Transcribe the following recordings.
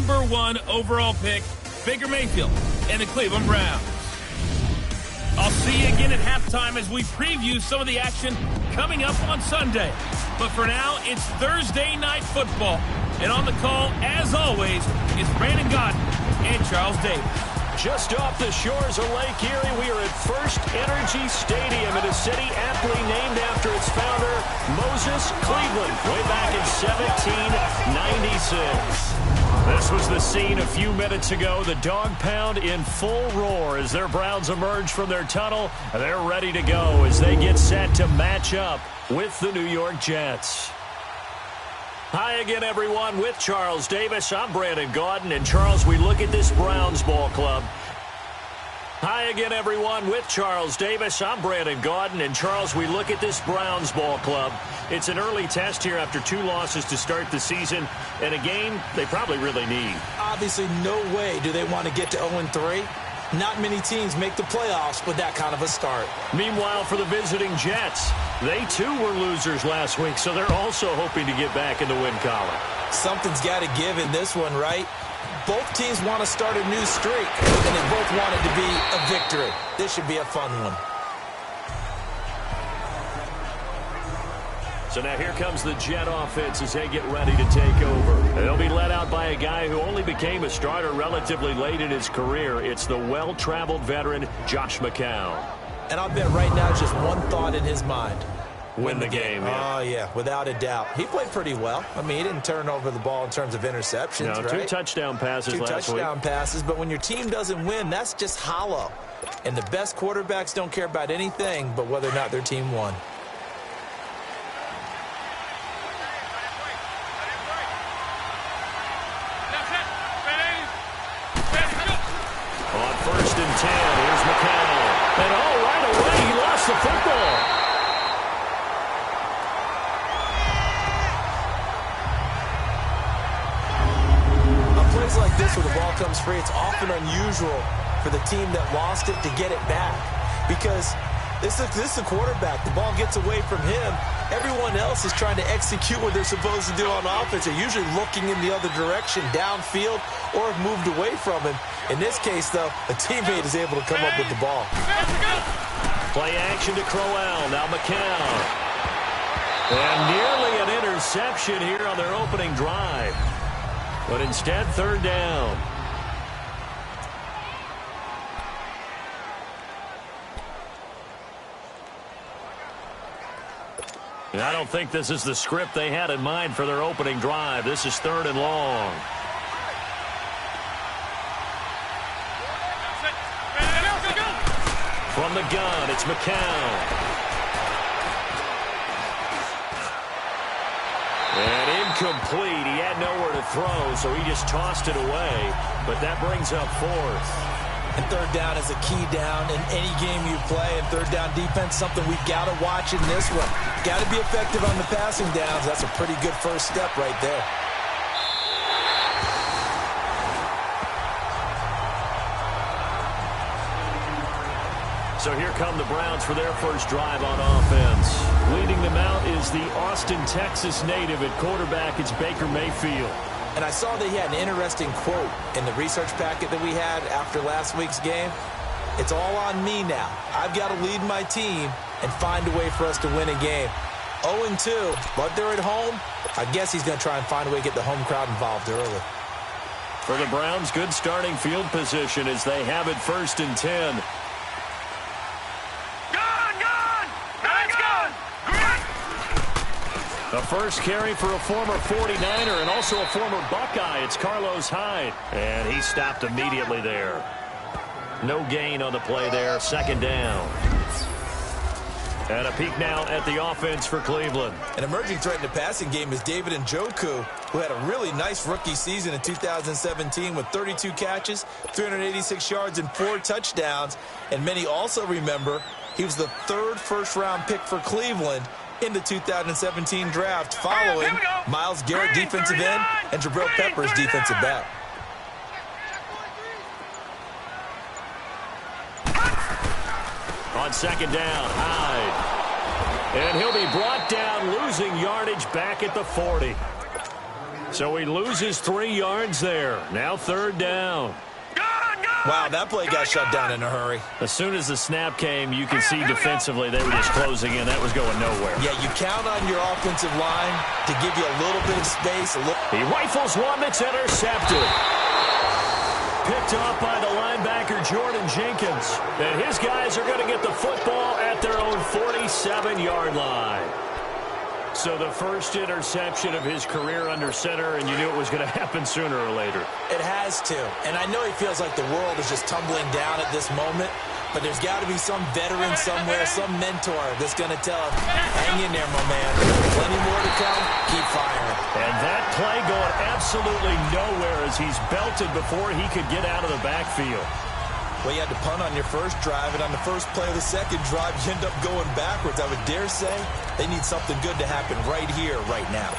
#1 overall pick, Baker Mayfield, and the Cleveland Browns. I'll see you again at halftime as we preview some of the action coming up on Sunday. But for now, it's Thursday Night Football. And on the call, as always, is Brandon Godden and Charles Davis. Just off the shores of Lake Erie, we are at First Energy Stadium in a city aptly named after its founder, Moses Cleveland, way back in 1796. This was the scene a few minutes ago. The dog pound in full roar as their Browns emerge from their tunnel. They're ready to go as they get set to match up with the New York Jets. Hi again, everyone. With Charles Davis, I'm Brandon Gaudin. And, Charles, we look at this Browns ball club. Hi again, everyone. With Charles Davis, I'm Brandon Gaudin. And, Charles, we look at this Browns ball club. It's an early test here after 2 losses to start the season, and a game they probably really need. Obviously, no way do they want to get to 0-3. Not many teams make the playoffs with that kind of a start. Meanwhile, for the visiting Jets, they too were losers last week, so they're also hoping to get back in the win column. Something's got to give in this one, right? Both teams want to start a new streak, and they both want it to be a victory. This should be a fun one. So now here comes the Jet offense as they get ready to take over. They'll be led out by a guy who only became a starter relatively late in his career. It's the well-traveled veteran, Josh McCown. And I'll bet right now just one thought in his mind. Win the game. Yeah. Oh, yeah, without a doubt. He played pretty well. I mean, he didn't turn over the ball in terms of interceptions, no, right? 2 touchdown passes last week. 2 touchdown passes, but when your team doesn't win, that's just hollow. And the best quarterbacks don't care about anything but whether or not their team won. On 1st and 10, here's McCown. And right away, he lost the football. On plays like this where the ball comes free, it's often unusual for the team that lost it to get it back. Because this is a quarterback. The ball gets away from him. Everyone else is trying to execute what they're supposed to do on offense. They're usually looking in the other direction, downfield, or have moved away from him. In this case, though, a teammate is able to come up with the ball. Play action to Crowell. Now McCown. And nearly an interception here on their opening drive. But instead, 3rd down. And I don't think this is the script they had in mind for their opening drive. This is 3rd and long. From the gun, it's McCown. And incomplete. He had nowhere to throw, so he just tossed it away. But that brings up 4th. And 3rd down is a key down in any game you play. And 3rd down defense, something we've got to watch in this one. Got to be effective on the passing downs. That's a pretty good first step right there. So here come the Browns for their first drive on offense. Leading them out is the Austin, Texas native at quarterback. It's Baker Mayfield. And I saw that he had an interesting quote in the research packet that we had after last week's game. It's all on me now. I've got to lead my team and find a way for us to win a game. 0-2, but they're at home. I guess he's going to try and find a way to get the home crowd involved early. For the Browns, good starting field position as they have it 1st and 10. The first carry for a former 49er and also a former Buckeye. It's Carlos Hyde. And he stopped immediately there. No gain on the play there. 2nd down. And a peek now at the offense for Cleveland. An emerging threat in the passing game is David Njoku, who had a really nice rookie season in 2017 with 32 catches, 386 yards, and 4 touchdowns. And many also remember he was the 3rd first-round pick for Cleveland in the 2017 draft, following Myles Garrett, defensive end, and Jabril Peppers, defensive back. On 2nd down, Hyde. And he'll be brought down, losing yardage back at the 40. So he loses 3 yards there. Now 3rd down. Wow, that play got shut down in a hurry. As soon as the snap came, you can see defensively they were just closing in. That was going nowhere. Yeah, you count on your offensive line to give you a little bit of space. He rifles one that's intercepted. Picked off by the linebacker, Jordan Jenkins. And his guys are going to get the football at their own 47-yard line. So the first interception of his career under center, and you knew it was going to happen sooner or later. It has to. And I know he feels like the world is just tumbling down at this moment, but there's got to be some veteran somewhere, some mentor that's going to tell him, hang in there, my man. Plenty more to come. Keep firing. And that play going absolutely nowhere as he's belted before he could get out of the backfield. Well, you had to punt on your first drive, and on the first play of the second drive, you end up going backwards. I would dare say they need something good to happen right here, right now.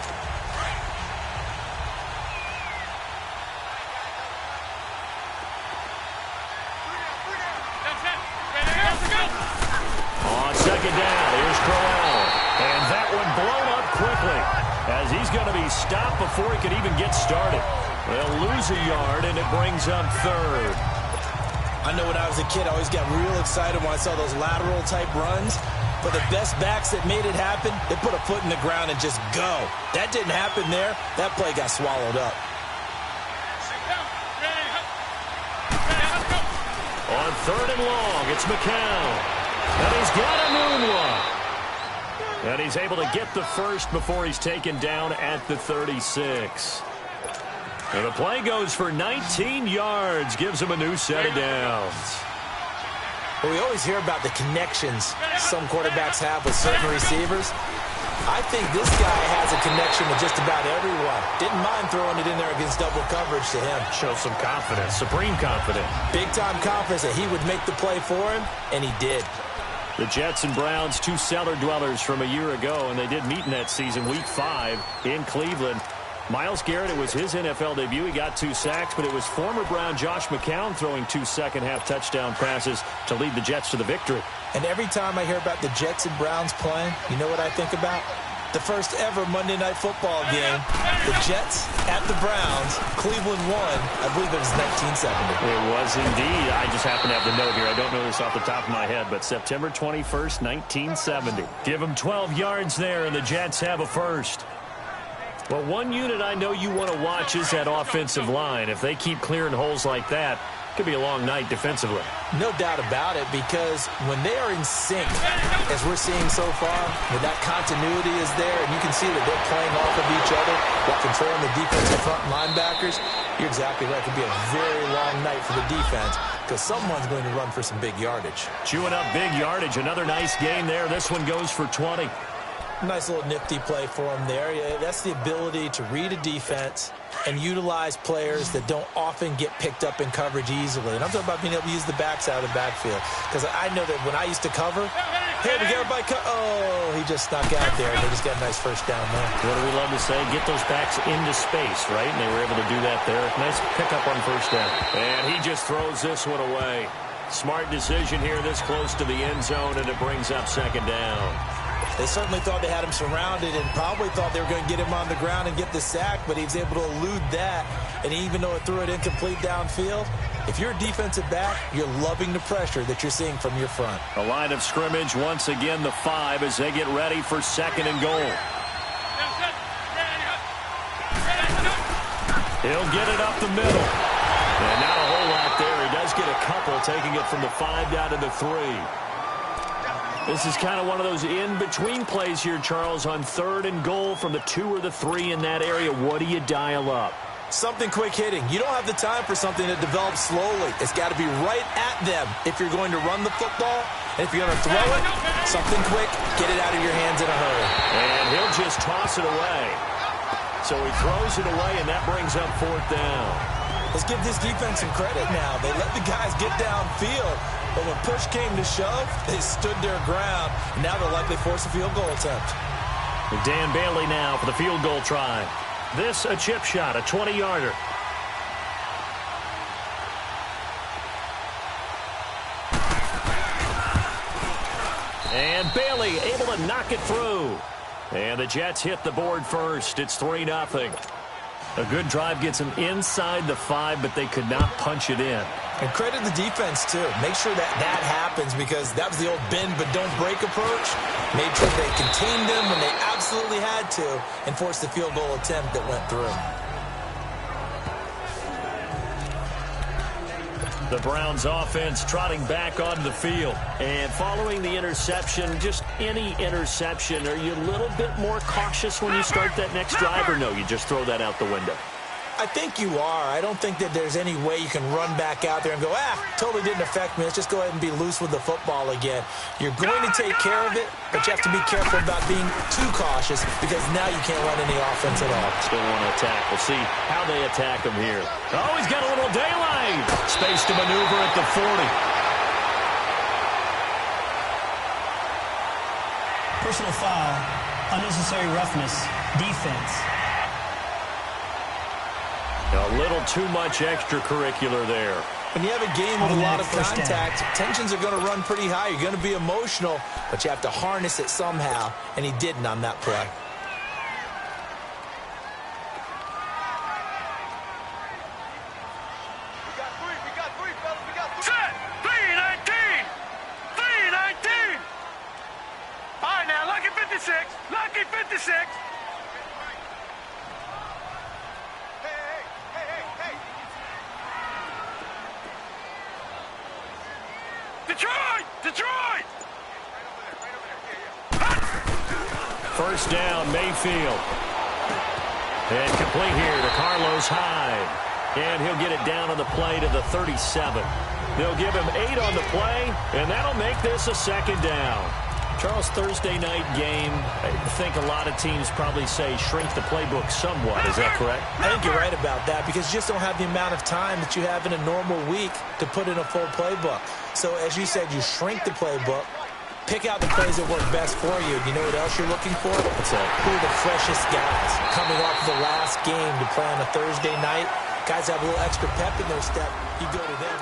On second down, here's Crowell. And that one blown up quickly as he's going to be stopped before he could even get started. They'll lose a yard, and it brings up 3rd. I know when I was a kid, I always got real excited when I saw those lateral-type runs. But the best backs that made it happen, they put a foot in the ground and just go. That didn't happen there. That play got swallowed up. On 3rd and long, it's McCown. And he's got a noon one. And he's able to get the first before he's taken down at the 36. And the play goes for 19 yards, gives him a new set of downs. Well, we always hear about the connections some quarterbacks have with certain receivers. I think this guy has a connection with just about everyone. Didn't mind throwing it in there against double coverage to him. Shows some confidence, supreme confidence. Big-time confidence that he would make the play for him, and he did. The Jets and Browns, 2 cellar dwellers from a year ago, and they did meet in that season, Week 5 in Cleveland. Myles Garrett, it was his NFL debut. He got 2 sacks, but it was former Brown Josh McCown throwing 2 second-half touchdown passes to lead the Jets to the victory. And every time I hear about the Jets and Browns playing, you know what I think about? The first ever Monday Night Football game, the Jets at the Browns, Cleveland won. I believe it was 1970. It was indeed. I just happen to have the note here. I don't know this off the top of my head, but September 21st, 1970. Give them 12 yards there, and the Jets have a first. Well, one unit I know you want to watch is that offensive line. If they keep clearing holes like that, it could be a long night defensively. No doubt about it, because when they are in sync, as we're seeing so far, when that continuity is there, and you can see that they're playing off of each other while controlling the defensive front linebackers, you're exactly right. It could be a very long night for the defense, because someone's going to run for some big yardage. Chewing up big yardage. Another nice game there. This one goes for 20. Nice little nifty play for him there. Yeah, that's the ability to read a defense and utilize players that don't often get picked up in coverage easily. And I'm talking about being able to use the backs out of the backfield. Because I know that when I used to cover, hey, we got everybody oh, he just snuck out there. They just got a nice first down there. What do we love to say? Get those backs into space, right? And they were able to do that there. Nice pickup on first down. And he just throws this one away. Smart decision here this close to the end zone, and it brings up second down. They certainly thought they had him surrounded and probably thought they were going to get him on the ground and get the sack, but he was able to elude that. And even though it threw it incomplete downfield, if you're a defensive back, you're loving the pressure that you're seeing from your front. A line of scrimmage, once again the 5 as they get ready for second and goal. He'll get it up the middle. And not a whole lot there. He does get a couple, taking it from the 5 down to the 3. This is kind of one of those in-between plays here, Charles, on 3rd and goal from the 2 or the 3 in that area. What do you dial up? Something quick hitting. You don't have the time for something that develops slowly. It's got to be right at them if you're going to run the football. And if you're going to throw it, something quick, get it out of your hands in a hurry. And he'll just toss it away. So he throws it away, and that brings up 4th down. Let's give this defense some credit now. They let the guys get downfield. But when push came to shove, they stood their ground. Now they'll likely force a field goal attempt. Dan Bailey now for the field goal try. This a chip shot, a 20-yarder. And Bailey able to knock it through. And the Jets hit the board first. It's 3-0. A good drive gets them inside the 5, but they could not punch it in. And credit the defense, too. Make sure that happens, because that was the old bend but don't break approach. Made sure they contained them when they absolutely had to and forced the field goal attempt that went through. The Browns offense trotting back onto the field. And following the interception, just any interception, are you a little bit more cautious when you start that next drive, or no, you just throw that out the window? I think you are. I don't think that there's any way you can run back out there and go, totally didn't affect me. Let's just go ahead and be loose with the football again. You're going to take care of it, but you have to be careful about being too cautious, because now you can't run any offense at all. Still want to attack. We'll see how they attack him here. Oh, he's got a little daylight. Space to maneuver at the 40. Personal foul, unnecessary roughness, defense. A little too much extracurricular there. When you have a game with a lot of contact, tensions are going to run pretty high. You're going to be emotional, but you have to harness it somehow, and he didn't on that play. We got three, fellas. We got three. Set! 319! 319! All right, now, lucky 56. Lucky 56. Detroit! First down, Mayfield. And complete here to Carlos Hyde. And he'll get it down on the play to the 37. They'll give him 8 on the play, and that'll make this a second down. Charles, Thursday night game, I think a lot of teams probably say shrink the playbook somewhat. Is that correct? I think you're right about that, because you just don't have the amount of time that you have in a normal week to put in a full playbook. So, as you said, you shrink the playbook, pick out the plays that work best for you. You know what else you're looking for? What's that? Who are the freshest guys coming off the last game to play on a Thursday night? Guys have a little extra pep in their step. You go to them.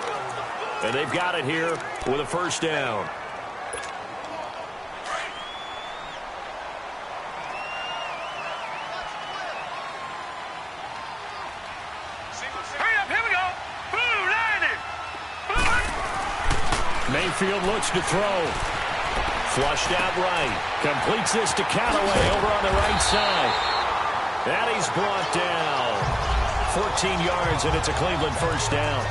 And they've got it here with a first down. Mayfield looks to throw. Flushed out right. Completes this to Callaway over on the right side. And he's brought down. 14 yards, and it's a Cleveland first down.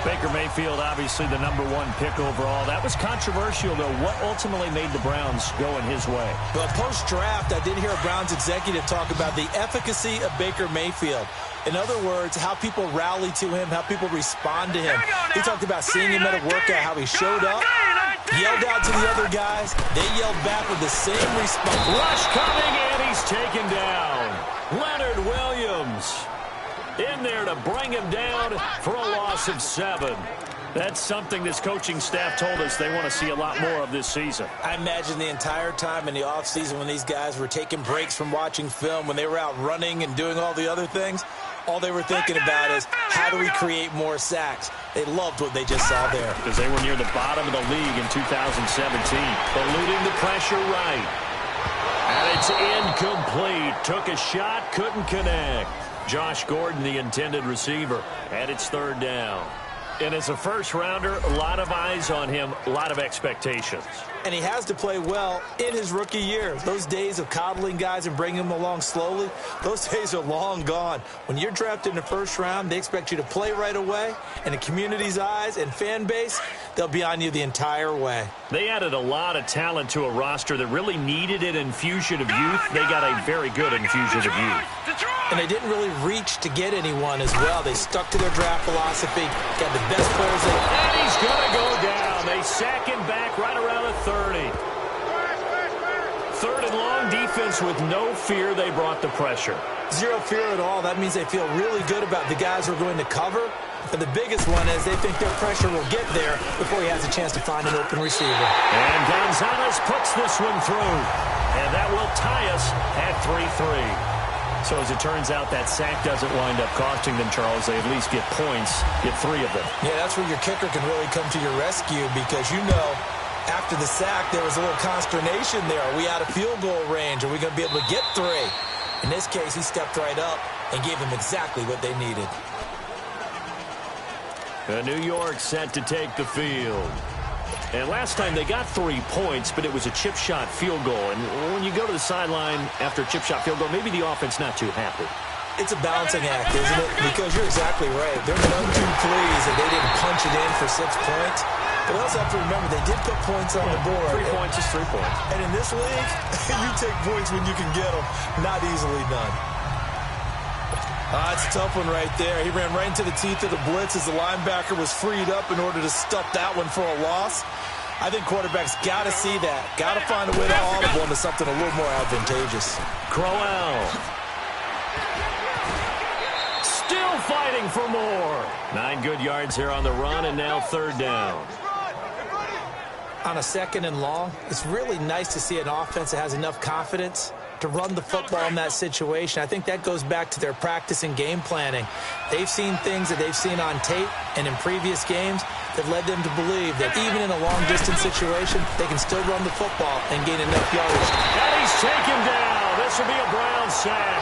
Baker Mayfield, obviously the #1 pick overall. That was controversial, though. What ultimately made the Browns go in his way? Well, post-draft, I did hear a Browns executive talk about the efficacy of Baker Mayfield. In other words, how people rally to him, how people respond to him. He talked about seeing him at a workout, how he showed up, yelled out to the other guys. They yelled back with the same response. Rush coming, and he's taken down. Leonard Williams in there to bring him down for a loss of 7. That's something this coaching staff told us they want to see a lot more of this season. I imagine the entire time in the offseason when these guys were taking breaks from watching film, when they were out running and doing all the other things, all they were thinking about is, how do we create more sacks? They loved what they just saw there. Because they were near the bottom of the league in 2017. Eluding the pressure right. And it's incomplete. Took a shot, couldn't connect. Josh Gordon, the intended receiver. And it's third down. And as a first-rounder, a lot of eyes on him, a lot of expectations. And he has to play well in his rookie year. Those days of coddling guys and bringing them along slowly, those days are long gone. When you're drafted in the first round, they expect you to play right away. And the community's eyes and fan base, they'll be on you the entire way. They added a lot of talent to a roster that really needed an infusion of youth. They got a very good infusion of youth. And they didn't really reach to get anyone as well. They stuck to their draft philosophy, got the best players they could. And he's going to go down. They sack him back right around the 30. Third and long, defense with no fear. They brought the pressure. Zero fear at all. That means they feel really good about the guys who are going to cover. And the biggest one is they think their pressure will get there before he has a chance to find an open receiver. And Gonzalez puts this one through. And that will tie us at 3-3. So as it turns out, that sack doesn't wind up costing them, Charles. They at least get points, get 3 of them. Yeah, that's where your kicker can really come to your rescue, because you know after the sack there was a little consternation there. Are we out of field goal range? Are we going to be able to get 3? In this case, he stepped right up, and gave them exactly what they needed. New York set to take the field. And last time they got 3 points, but it was a chip shot field goal. And when you go to the sideline after a chip shot field goal, maybe the offense not too happy. It's a balancing act, isn't it? Because you're exactly right. They're none too pleased that they didn't punch it in for 6 points. But we also have to remember they did put points on the board. 3 points is 3 points. And in this league, you take points when you can get them. Not easily done. It's a tough one right there. He ran right into the teeth of the blitz as the linebacker was freed up in order to stuff that one for a loss. I think quarterbacks got to see that. Got to find a way to audible into something a little more advantageous. Crowell. Still fighting for more. 9 good yards here on the run, and now 3rd down. On a 2nd and long, it's really nice to see an offense that has enough confidence to run the football in that situation. I think that goes back to their practice and game planning. They've seen things that they've seen on tape and in previous games that led them to believe that even in a long-distance situation, they can still run the football and gain enough yardage. And he's taken down. This will be a Brown sack.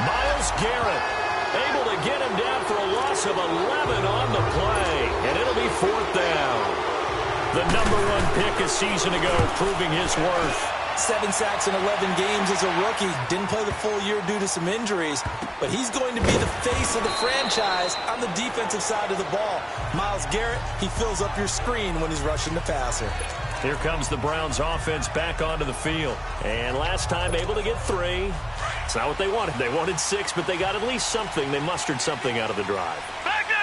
Myles Garrett able to get him down for a loss of 11 on the play, and it'll be 4th down. The #1 pick a season ago, proving his worth. 7 sacks in 11 games as a rookie. Didn't play the full year due to some injuries, but he's going to be the face of the franchise on the defensive side of the ball. Myles Garrett, he fills up your screen when he's rushing the passer. Here comes the Browns offense back onto the field. And last time able to get 3. It's not what they wanted. They wanted 6, but they got at least something. They mustered something out of the drive.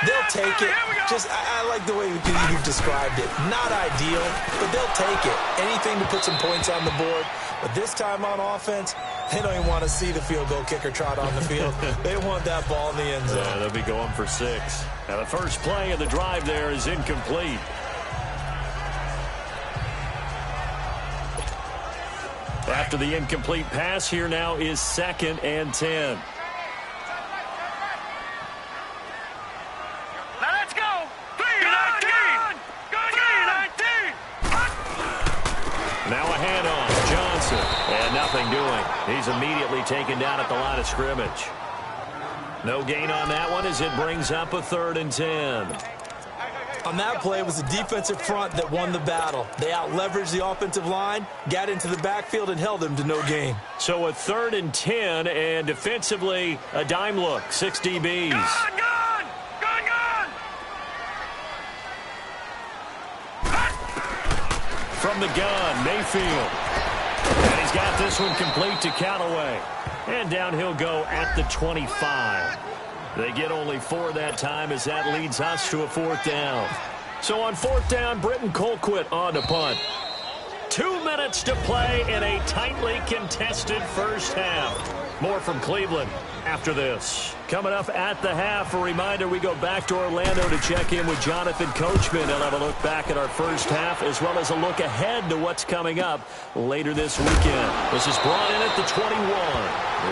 They'll take it. I like the way you've described it. Not ideal, but they'll take it. Anything to put some points on the board. But this time on offense, they don't even want to see the field goal kicker trot on the field. They want that ball in the end zone. Yeah, they'll be going for 6. Now the first play of the drive there is incomplete. After the incomplete pass, here now is 2nd and 10. Now a handoff, Johnson, and nothing doing. He's immediately taken down at the line of scrimmage. No gain on that one as it brings up a 3rd and 10. On that play, it was the defensive front that won the battle. They out-leveraged the offensive line, got into the backfield, and held him to no gain. So a 3rd and 10, and defensively, a dime look, 6 DBs. Gun! From the gun, Mayfield. And he's got this one complete to Callaway. And down he'll go at the 25. They get only 4 that time as that leads us to a 4th down. So on 4th down, Britton Colquitt on to punt. 2 minutes to play in a tightly contested first half. More from Cleveland after this. Coming up at the half, a reminder we go back to Orlando to check in with Jonathan Coachman. He'll have a look back at our first half as well as a look ahead to what's coming up later this weekend. This is brought in at the 21.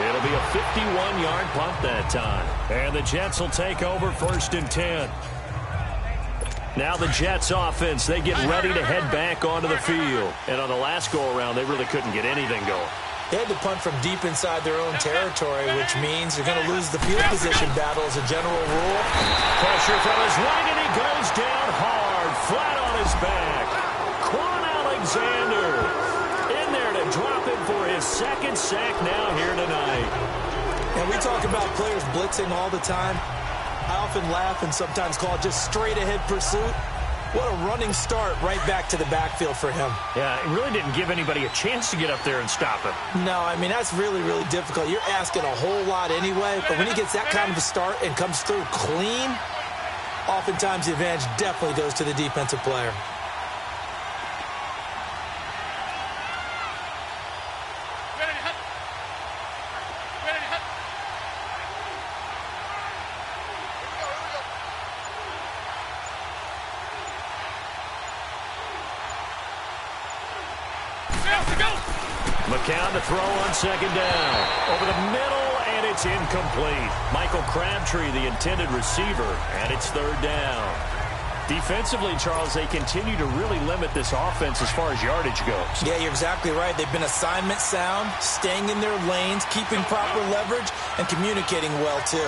It'll be a 51-yard punt that time. And the Jets will take over 1st and 10. Now the Jets offense, they get ready to head back onto the field. And on the last go-around, they really couldn't get anything going. They had to punt from deep inside their own territory, which means they're going to lose the field position battle as a general rule. Pressure from his right, and he goes down hard, flat on his back. Quan Alexander in there to drop him for his 2nd sack now here tonight. And we talk about players blitzing all the time. I often laugh and sometimes call it just straight-ahead pursuit. What a running start right back to the backfield for him. Yeah, it really didn't give anybody a chance to get up there and stop him. No, I mean, that's really, really difficult. You're asking a whole lot anyway, but when he gets that kind of a start and comes through clean, oftentimes the advantage definitely goes to the defensive player. McCown to throw on 2nd down. Over the middle, and it's incomplete. Michael Crabtree, the intended receiver, and it's 3rd down. Defensively, Charles, they continue to really limit this offense as far as yardage goes. Yeah, you're exactly right. They've been assignment sound, staying in their lanes, keeping proper leverage, and communicating well, too.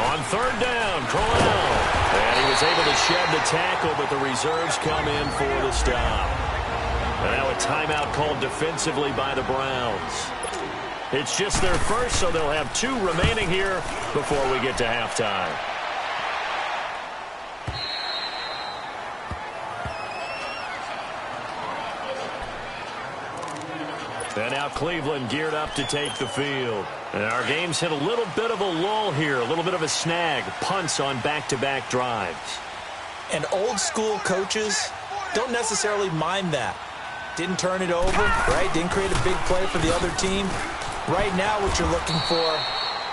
On third down, Crowell. And he was able to shed the tackle, but the reserves come in for the stop. And now a timeout called defensively by the Browns. It's just their first, so they'll have 2 remaining here before we get to halftime. And now Cleveland geared up to take the field. And our game's hit a little bit of a lull here, a little bit of a snag. Punts on back-to-back drives. And old-school coaches don't necessarily mind that. Didn't turn it over, right? Didn't create a big play for the other team. Right now what you're looking for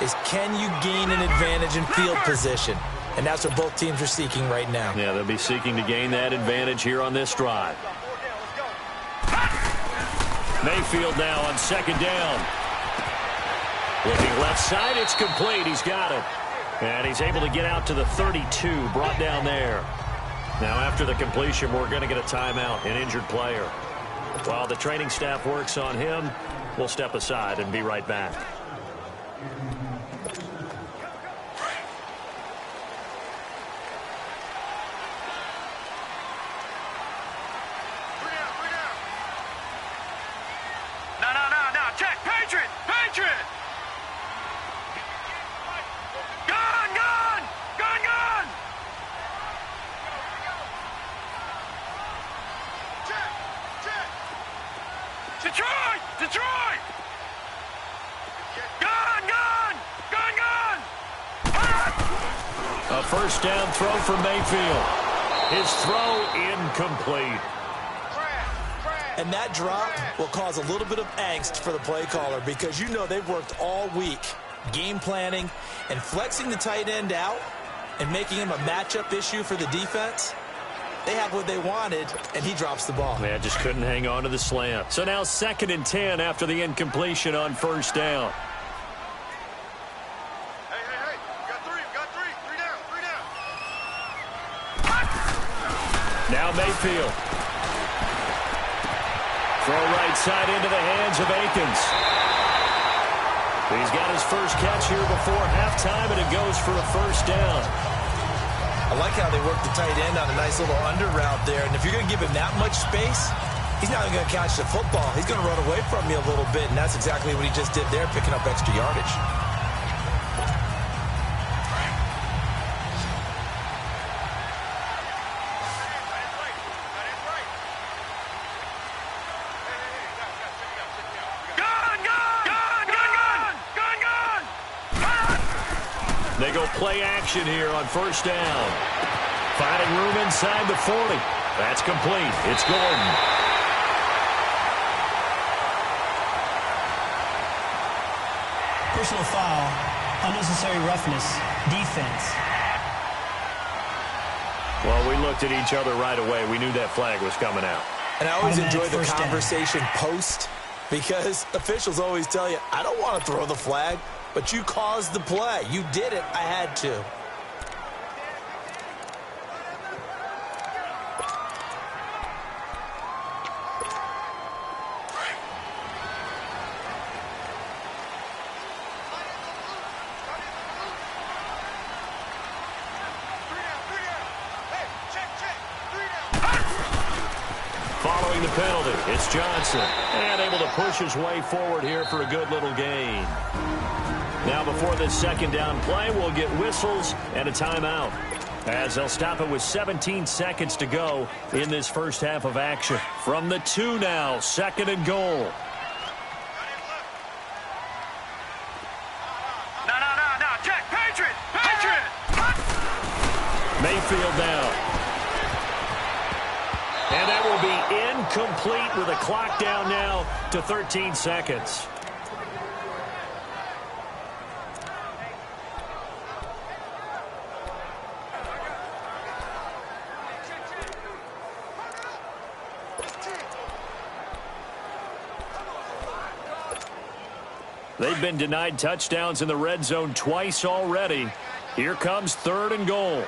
is, can you gain an advantage in field position? And that's what both teams are seeking right now. Yeah, they'll be seeking to gain that advantage here on this drive. Mayfield now on second down. Looking left side, it's complete. He's got it. And he's able to get out to the 32, brought down there. Now after the completion, we're going to get a timeout, an injured player. While the training staff works on him, we'll step aside and be right back. Detroit! Gun! A first down throw for Mayfield. His throw incomplete. And that drop will cause a little bit of angst for the play caller, because you know they've worked all week game planning and flexing the tight end out and making him a matchup issue for the defense. They have what they wanted, and he drops the ball. Yeah, just couldn't hang on to the slant. So now 2nd and 10 after the incompletion on first down. Hey. We got three. Three down. Now Mayfield. Throw right side into the hands of Akins. He's got his first catch here before halftime, and it goes for a first down. I like how they work the tight end on a nice little under route there. And if you're going to give him that much space, he's not even going to catch the football. He's going to run away from you a little bit, and that's exactly what he just did there, picking up extra yardage. They go play action here on first down. Finding room inside the 40. That's complete. It's Gordon. Personal foul, unnecessary roughness, defense. Well, we looked at each other right away. We knew that flag was coming out. And I always Automatic enjoy the first conversation post, because officials always tell you, I don't want to throw the flag, but you caused the play. You did it. I had to. Following the penalty, it's Johnson. And able to push his way forward here for a good little gain. Now before this second down play, we'll get whistles and a timeout, as they'll stop it with 17 seconds to go in this first half of action. From the 2 now, 2nd and goal. No. Check. Patriot. Mayfield now. And that will be incomplete with a clock down now to 13 seconds. They've been denied touchdowns in the red zone twice already. Here comes 3rd and goal.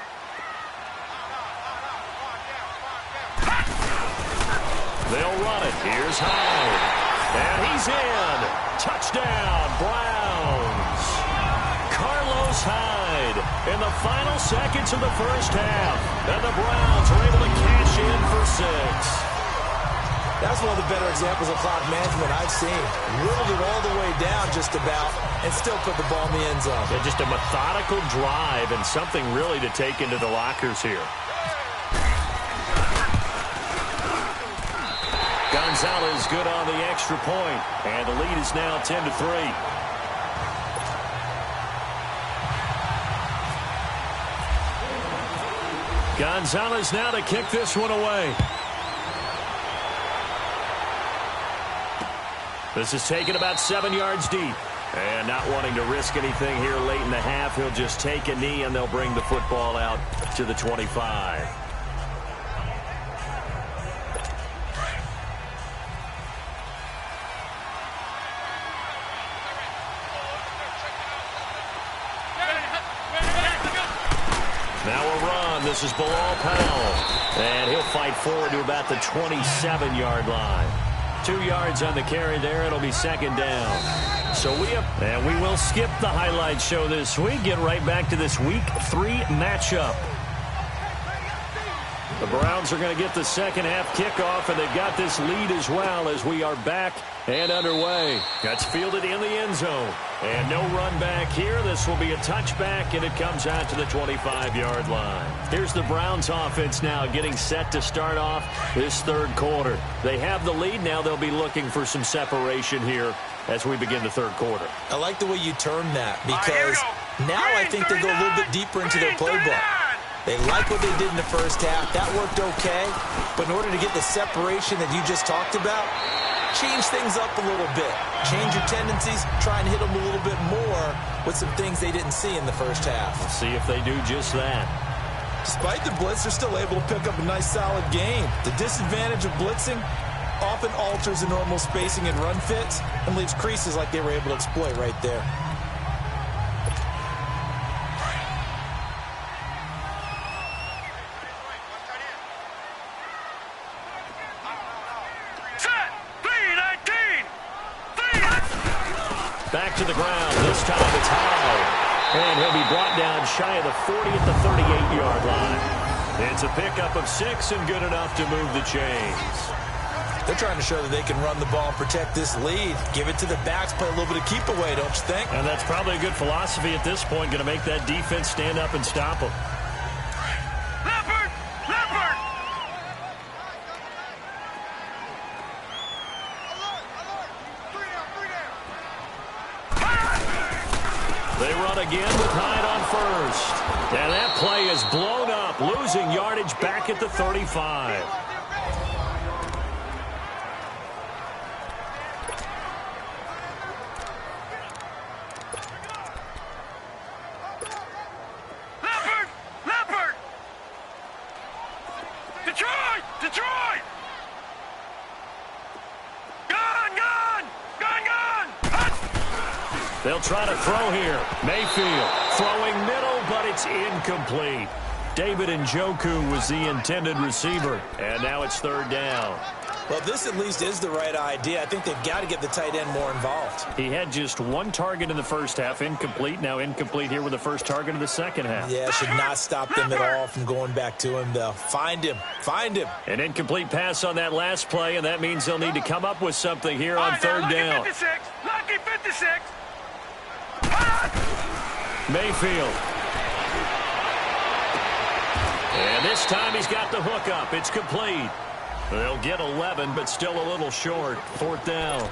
They'll run it. Here's Hyde. And he's in. Touchdown, Browns. Carlos Hyde in the final seconds of the first half. And the Browns are able to cash in for 6. That's one of the better examples of clock management I've seen. Whittled it all the way down just about and still put the ball in the end zone. Yeah, just a methodical drive and something really to take into the lockers here. Gonzalez good on the extra point, and the lead is now 10-3. Gonzalez now to kick this one away. This is taken about 7 yards deep. And not wanting to risk anything here late in the half, he'll just take a knee and they'll bring the football out to the 25. Now a run. This is Bilal Powell. And he'll fight forward to about the 27-yard line. 2 yards on the carry there. It'll be second down. So we will skip the highlight show this week. Get right back to this Week 3 matchup. The Browns are going to get the second half kickoff, and they've got this lead as well as we are back and underway. That's fielded in the end zone. And no run back here. This will be a touchback, and it comes out to the 25-yard line. Here's the Browns offense now getting set to start off this third quarter. They have the lead. Now they'll be looking for some separation here as we begin the third quarter. I like the way you term that because now I think they go a little bit deeper into their playbook. They like what they did in the first half. That worked okay. But in order to get the separation that you just talked about, change things up a little bit. Change your tendencies. Try and hit them a little bit more with some things they didn't see in the first half. Let's see if they do just that. Despite the blitz, they're still able to pick up a nice, solid game. The disadvantage of blitzing often alters the normal spacing and run fits and leaves creases like they were able to exploit right there. Back to the ground. This time it's high. And he'll be brought down shy of the 40 at the 38-yard line. It's a pickup of 6 and good enough to move the chains. They're trying to show that they can run the ball and protect this lead. Give it to the backs, play a little bit of keep away, don't you think? And that's probably a good philosophy at this point, going to make that defense stand up and stop them. They run again with Hyde on first. And that play is blown up, losing yardage back at the 35. Leopard! Detroit! They'll try to throw here. Mayfield throwing middle, but it's incomplete. David Njoku was the intended receiver, and now it's third down. Well, this at least is the right idea. I think they've got to get the tight end more involved. He had just one target in the first half, incomplete. Now incomplete here with the first target of the second half. Yeah, should not stop them at all from going back to him, though. Find him. An incomplete pass on that last play, and that means they'll need to come up with something here on third down. Lucky 56. Mayfield. And this time he's got the hook up. It's complete. They'll get 11, but still a little short. Fourth down.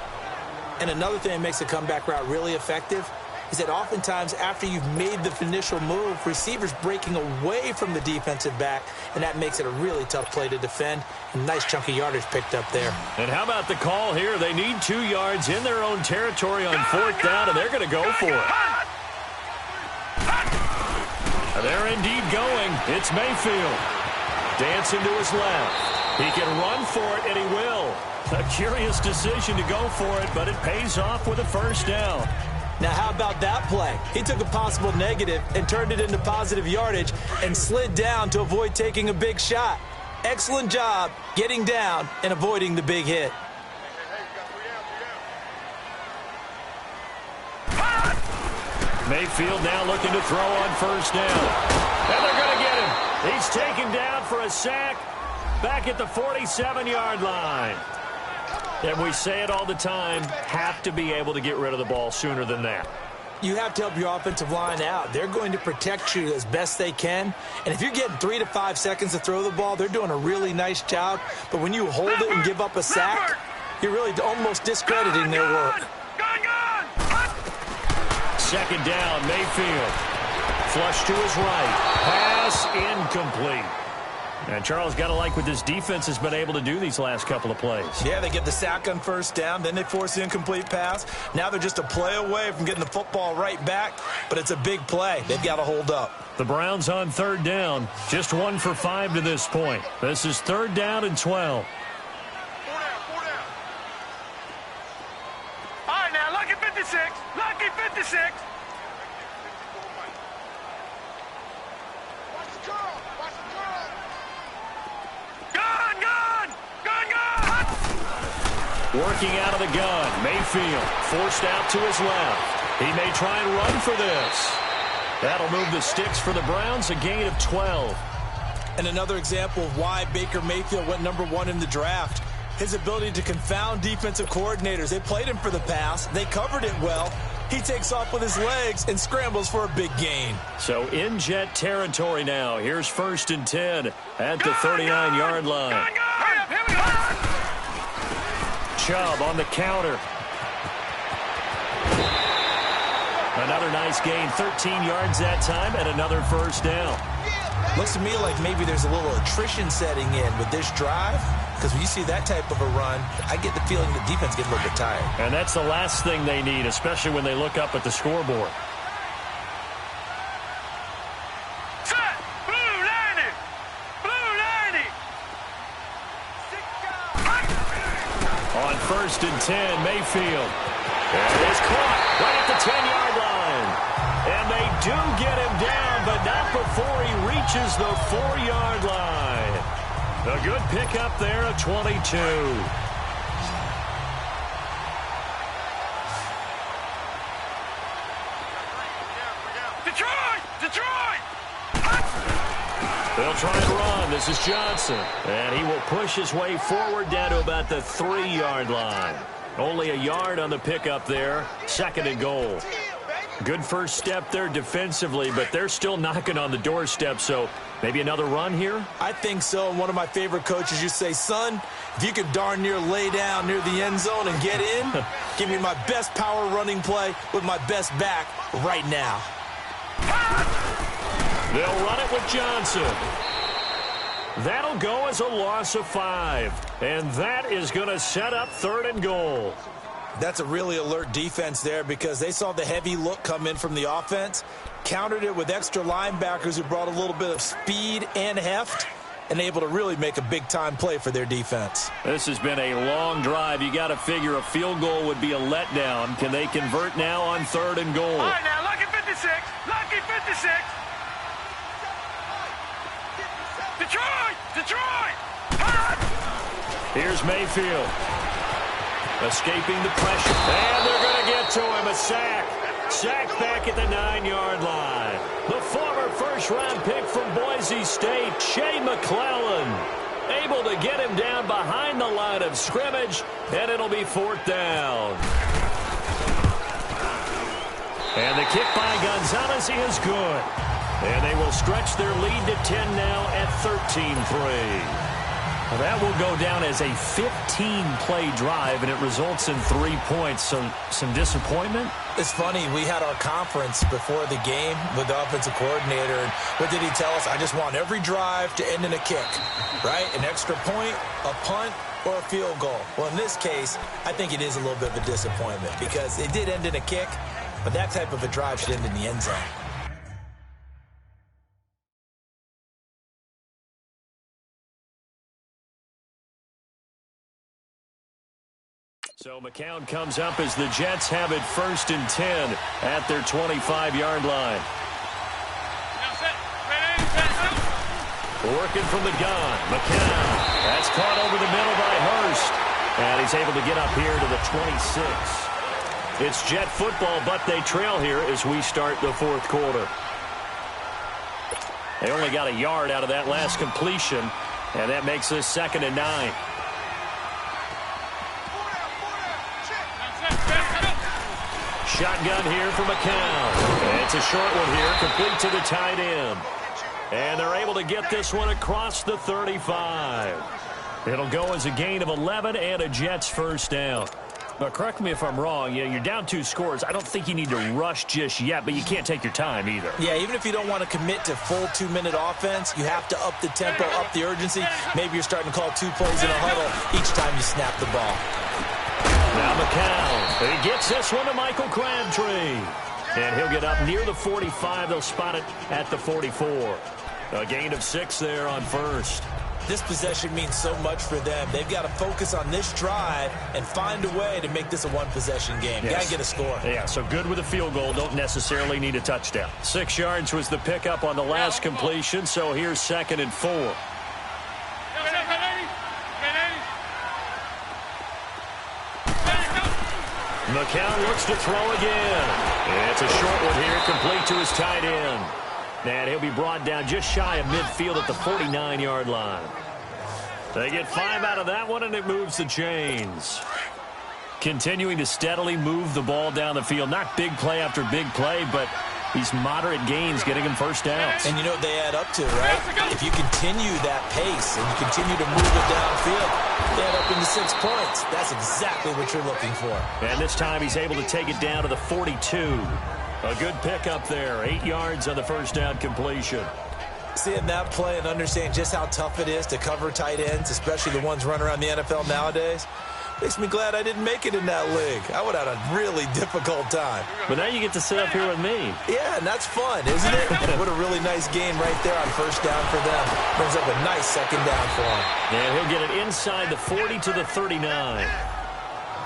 And another thing that makes a comeback route really effective is that oftentimes after you've made the initial move, receivers breaking away from the defensive back, and that makes it a really tough play to defend. A nice chunk of yardage picked up there. And how about the call here? They need 2 yards in their own territory on fourth down, and they're going to go for it. They're indeed going. It's Mayfield. Dancing to his left. He can run for it, and he will. A curious decision to go for it, but it pays off with a first down. Now, how about that play? He took a possible negative and turned it into positive yardage and slid down to avoid taking a big shot. excellent job getting down and avoiding the big hit. Mayfield now looking to throw on first down. And they're going to get him. He's taken down for a sack back at the 47-yard line. And we say it all the time, have to be able to get rid of the ball sooner than that. You have to help your offensive line out. They're going to protect you as best they can. And if you're getting 3 to 5 seconds to throw the ball, they're doing a really nice job. But when you hold it and give up a sack, you're really almost discrediting their work. Second down, Mayfield. Flush to his right. Pass incomplete. And Charles, got to like what this defense has been able to do these last couple of plays. Yeah, they get the sack on first down, then they force the incomplete pass. Now they're just a play away from getting the football right back, but it's a big play. They've got to hold up. The Browns on third down, just 1 for 5 to this point. This is third down and 12. All right, now, lucky 56. Lucky 56. Working out of the gun, Mayfield forced out to his left. He may try and run for this. That'll move the sticks for the Browns, a gain of 12. And another example of why Baker Mayfield went #1 in the draft. His ability to confound defensive coordinators. They played him for the pass. They covered it well. He takes off with his legs and scrambles for a big gain. So in jet territory now. Here's first and 10 at the 39-yard line. Chubb on the counter. Another nice gain, 13 yards that time, and another first down. Looks to me like maybe there's a little attrition setting in with this drive, because when you see that type of a run, I get the feeling the defense gets a little bit tired. And that's the last thing they need, especially when they look up at the scoreboard. Set! Blue 90! Blue 90! On first and 10, Mayfield. And it is caught right at the 10-yard line. And they do get him down, but not before he reaches the 4-yard line. A good pickup there of 22. Detroit! Detroit! They'll try and run. This is Johnson. And he will push his way forward down to about the 3-yard line. Only a yard on the pickup there. Second and goal. Good first step there defensively, but they're still knocking on the doorstep, so maybe another run here? I think so. And one of my favorite coaches, you say, son, if you could darn near lay down near the end zone and get in, give me my best power running play with my best back right now. They'll run it with Johnson. That'll go as a loss of 5. And that is going to set up third and goal. That's a really alert defense there because they saw the heavy look come in from the offense, countered it with extra linebackers who brought a little bit of speed and heft, and able to really make a big-time play for their defense. This has been a long drive. You got to figure a field goal would be a letdown. Can they convert now on third and goal? All right, now, lucky 56. Lucky 56. Detroit! Detroit! Here's Mayfield. Escaping the pressure. And they're going to get to him. A sack. Sack back at the 9-yard line. The former first-round pick from Boise State, Shea McClellan, able to get him down behind the line of scrimmage, and it'll be fourth down. And the kick by Gonzalez is good. And they will stretch their lead to 10 now at 13-3. Well, that will go down as a 15-play drive, and it results in 3 points. So some disappointment? It's funny. We had our conference before the game with the offensive coordinator. And what did he tell us? I just want every drive to end in a kick, right? An extra point, a punt, or a field goal. Well, in this case, I think it is a little bit of a disappointment because it did end in a kick, but that type of a drive should end in the end zone. So McCown comes up as the Jets have it first and 10 at their 25-yard line. Working from the gun. McCown. That's caught over the middle by Hurst. And he's able to get up here to the 26. It's Jet football, but they trail here as we start the fourth quarter. They only got a yard out of that last completion, and that makes this 2nd and 9. Shotgun here for McCown. It's a short one here, complete to the tight end. And they're able to get this one across the 35. It'll go as a gain of 11 and a Jets first down. But correct me if I'm wrong, you're down 2 scores. I don't think you need to rush just yet, but you can't take your time either. Yeah, even if you don't want to commit to full 2-minute offense, you have to up the tempo, up the urgency. Maybe you're starting to call 2 plays in a huddle each time you snap the ball. Now McCown. He gets this one to Michael Crabtree. And he'll get up near the 45. They'll spot it at the 44. A gain of 6 there on first. This possession means so much for them. They've got to focus on this drive and find a way to make this a one-possession game. Yes. Got to get a score. Yeah, so good with a field goal. Don't necessarily need a touchdown. 6 yards was the pickup on the last completion, so here's 2nd and 4. McCown looks to throw again. It's a short one here, complete to his tight end. And he'll be brought down just shy of midfield at the 49-yard line. They get 5 out of that one, and it moves the chains. Continuing to steadily move the ball down the field. Not big play after big play, but these moderate gains getting him first downs. And you know what they add up to, right? If you continue that pace and you continue to move it downfield, they add up into 6 points. That's exactly what you're looking for. And this time he's able to take it down to the 42. A good pickup there. 8 yards on the first down completion. Seeing that play and understanding just how tough it is to cover tight ends, especially the ones running around the NFL nowadays, makes me glad I didn't make it in that league. I would have had a really difficult time. But now you get to sit up here with me. Yeah, and that's fun, isn't it? What a really nice game right there on first down for them. Brings up a nice 2nd down for him. And he'll get it inside the 40 to the 39.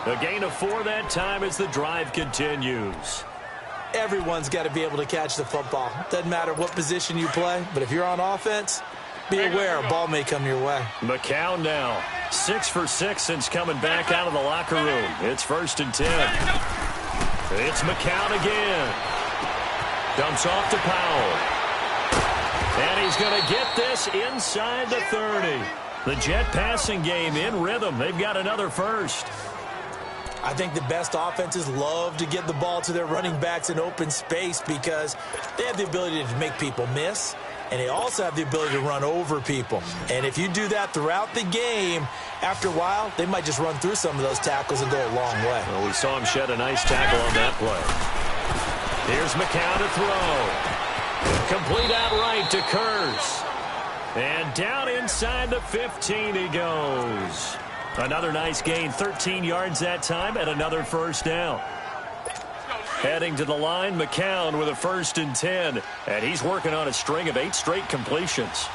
A gain of 4 that time as the drive continues. Everyone's got to be able to catch the football. Doesn't matter what position you play, but if you're on offense, be aware a ball may come your way. McCown now, 6 for 6 since coming back out of the locker room. It's 1st and 10. It's McCown again. Dumps off to Powell. And he's going to get this inside the 30. The Jet passing game in rhythm. They've got another first. I think the best offenses love to get the ball to their running backs in open space because they have the ability to make people miss, and they also have the ability to run over people. And if you do that throughout the game, after a while, they might just run through some of those tackles and go a long way. Well, we saw him shed a nice tackle on that play. Here's McCown to throw. Complete outright to Curse. And down inside the 15 he goes. Another nice gain, 13 yards that time, and another first down. Heading to the line, McCown with a 1st and 10, and he's working on a string of 8 straight completions.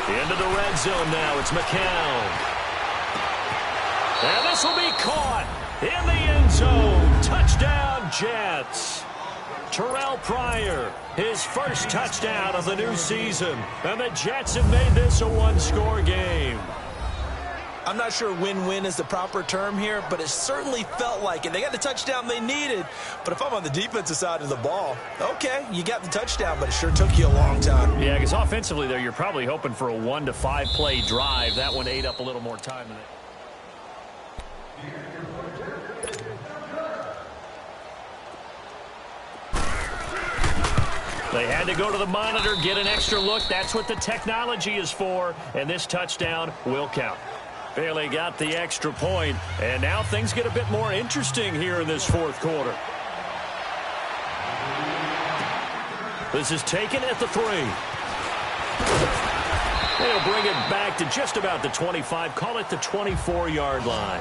Into the red zone now, it's McCown. And this will be caught in the end zone. Touchdown, Jets. Terrell Pryor, his first touchdown of the new season. And the Jets have made this a 1-score game. I'm not sure win-win is the proper term here, but it certainly felt like it. They got the touchdown they needed. But if I'm on the defensive side of the ball, okay, you got the touchdown, but it sure took you a long time. Yeah, because offensively there, you're probably hoping for a 1 to 5 play drive. That one ate up a little more time than it. They had to go to the monitor, get an extra look. That's what the technology is for, and this touchdown will count. Bailey got the extra point, and now things get a bit more interesting here in this fourth quarter. This is taken at the 3. They'll bring it back to just about the 25, call it the 24-yard line.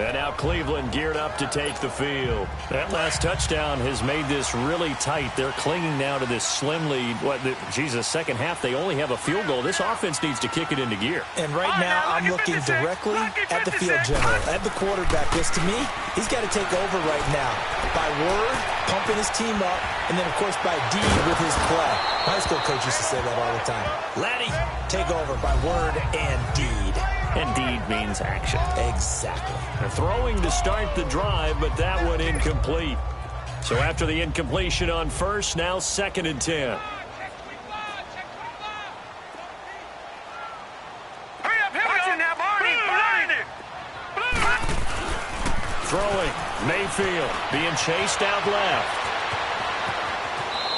And now Cleveland geared up to take the field. That last touchdown has made this really tight. They're clinging now to this slim lead. Second half, they only have a field goal. This offense needs to kick it into gear. And right now, I'm looking directly at the field general, at the quarterback, because to me, he's got to take over right now. By word, pumping his team up, and then, of course, by deed with his play. My high school coach used to say that all the time. Laddie, take over by word and deed. And deed means action. Exactly. They're throwing to start the drive, but that one incomplete. So after the incompletion on first, now 2nd and 10. Throwing, Mayfield being chased out left.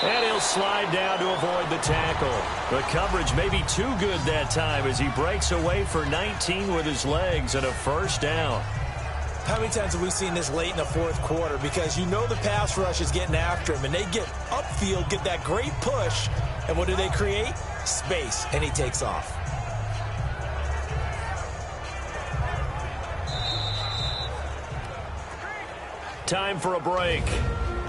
And he'll slide down to avoid the tackle. The coverage may be too good that time as he breaks away for 19 with his legs and a first down. How many times have we seen this late in the fourth quarter? Because you know the pass rush is getting after him, and they get upfield, get that great push, and what do they create? Space, and he takes off. Time for a break.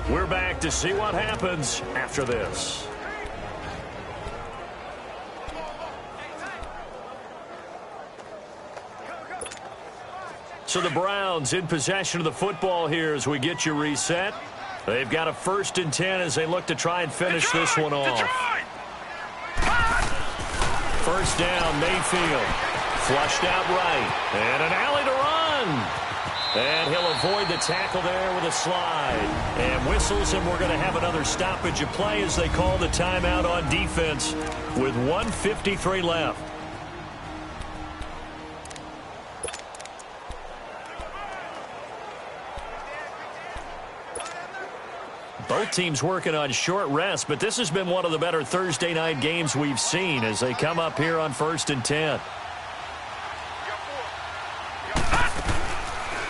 We're back to see what happens after this. So the Browns in possession of the football here as we get you reset. They've got a 1st and 10 as they look to try and finish this one off. First down, Mayfield. Flushed out right. And an alley to run. And he'll avoid the tackle there with a slide. And whistles, and we're going to have another stoppage of play as they call the timeout on defense with 1:53 left. Both teams working on short rest, but this has been one of the better Thursday night games we've seen as they come up here on 1st and 10.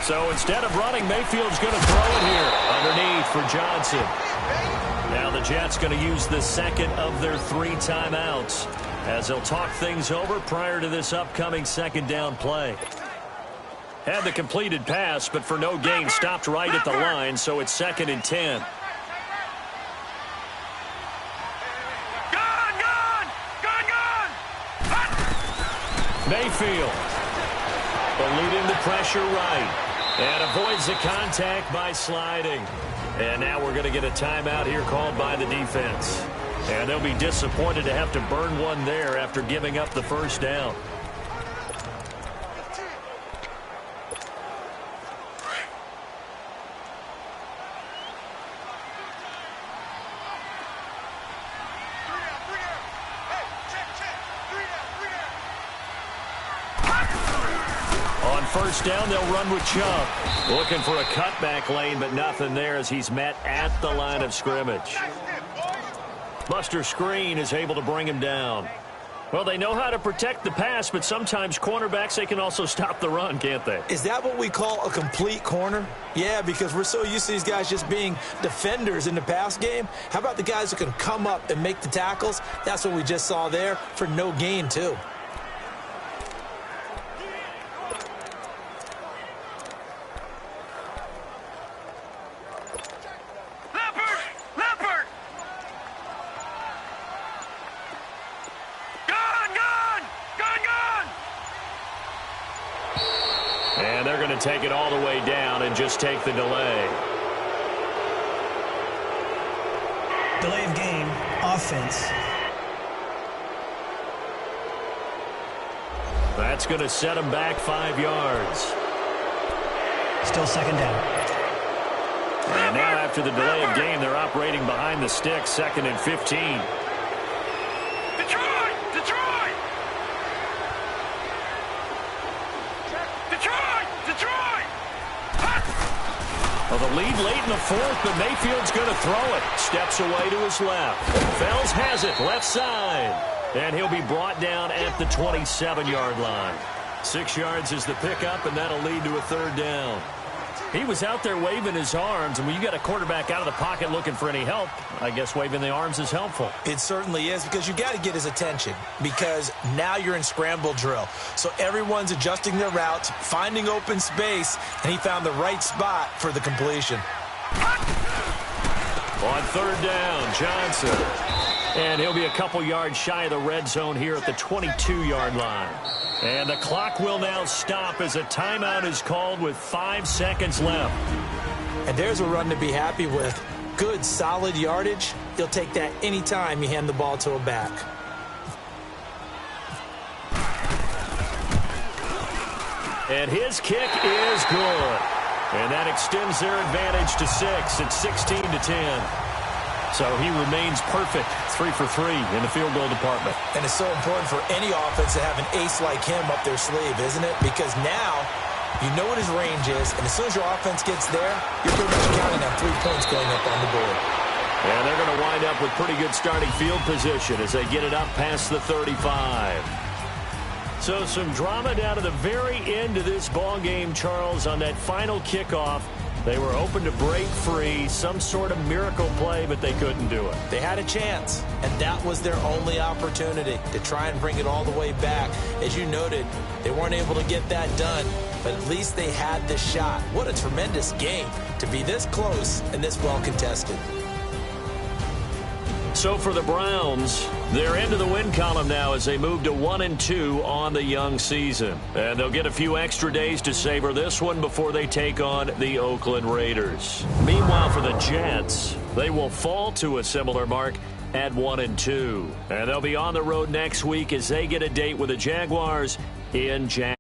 So instead of running, Mayfield's going to throw it here underneath for Johnson. Now the Jets going to use the 2nd of their 3 timeouts as they'll talk things over prior to this upcoming 2nd down play. Had the completed pass, but for no gain, stopped right at the line, so it's 2nd and 10. Mayfield eluding the pressure right. And avoids the contact by sliding. And now we're going to get a timeout here called by the defense. And they'll be disappointed to have to burn one there after giving up the first down. First down, they'll run with Chubb. Looking for a cutback lane, but nothing there as he's met at the line of scrimmage. Buster Screen is able to bring him down. Well, they know how to protect the pass, but sometimes cornerbacks, they can also stop the run, can't they? Is that what we call a complete corner? Yeah, because we're so used to these guys just being defenders in the pass game. How about the guys who can come up and make the tackles? That's what we just saw there for no gain, too. Take it all the way down and just take the delay. Delay of game, offense. That's going to set him back 5 yards. Still 2nd down. And now after the delay of game, they're operating behind the stick, 2nd and 15. Well, the lead late in the 4th, but Mayfield's going to throw it. Steps away to his left. Fells has it, left side. And he'll be brought down at the 27-yard line. 6 yards is the pickup, and that'll lead to a 3rd down. He was out there waving his arms, and when you got a quarterback out of the pocket looking for any help, I guess waving the arms is helpful. It certainly is, because you got to get his attention, because now you're in scramble drill. So everyone's adjusting their routes, finding open space, and he found the right spot for the completion. On third down, Johnson. And he'll be a couple yards shy of the red zone here at the 22-yard line. And the clock will now stop as a timeout is called with 5 seconds left. And there's a run to be happy with. Good, solid yardage. You'll take that anytime you hand the ball to a back. And his kick is good. And that extends their advantage to 6. It's 16-10. So he remains perfect, 3 for 3 in the field goal department. And it's so important for any offense to have an ace like him up their sleeve, isn't it? Because now you know what his range is, and as soon as your offense gets there, you're pretty much counting on 3 points going up on the board. And they're going to wind up with pretty good starting field position as they get it up past the 35. So some drama down to the very end of this ball game, Charles, on that final kickoff. They were open to break free, some sort of miracle play, but they couldn't do it. They had a chance, and that was their only opportunity to try and bring it all the way back. As you noted, they weren't able to get that done, but at least they had the shot. What a tremendous game to be this close and this well contested. So for the Browns, they're into the win column now as they move to 1-2 on the young season. And they'll get a few extra days to savor this one before they take on the Oakland Raiders. Meanwhile, for the Jets, they will fall to a similar mark at 1-2. And they'll be on the road next week as they get a date with the Jaguars in Jacksonville.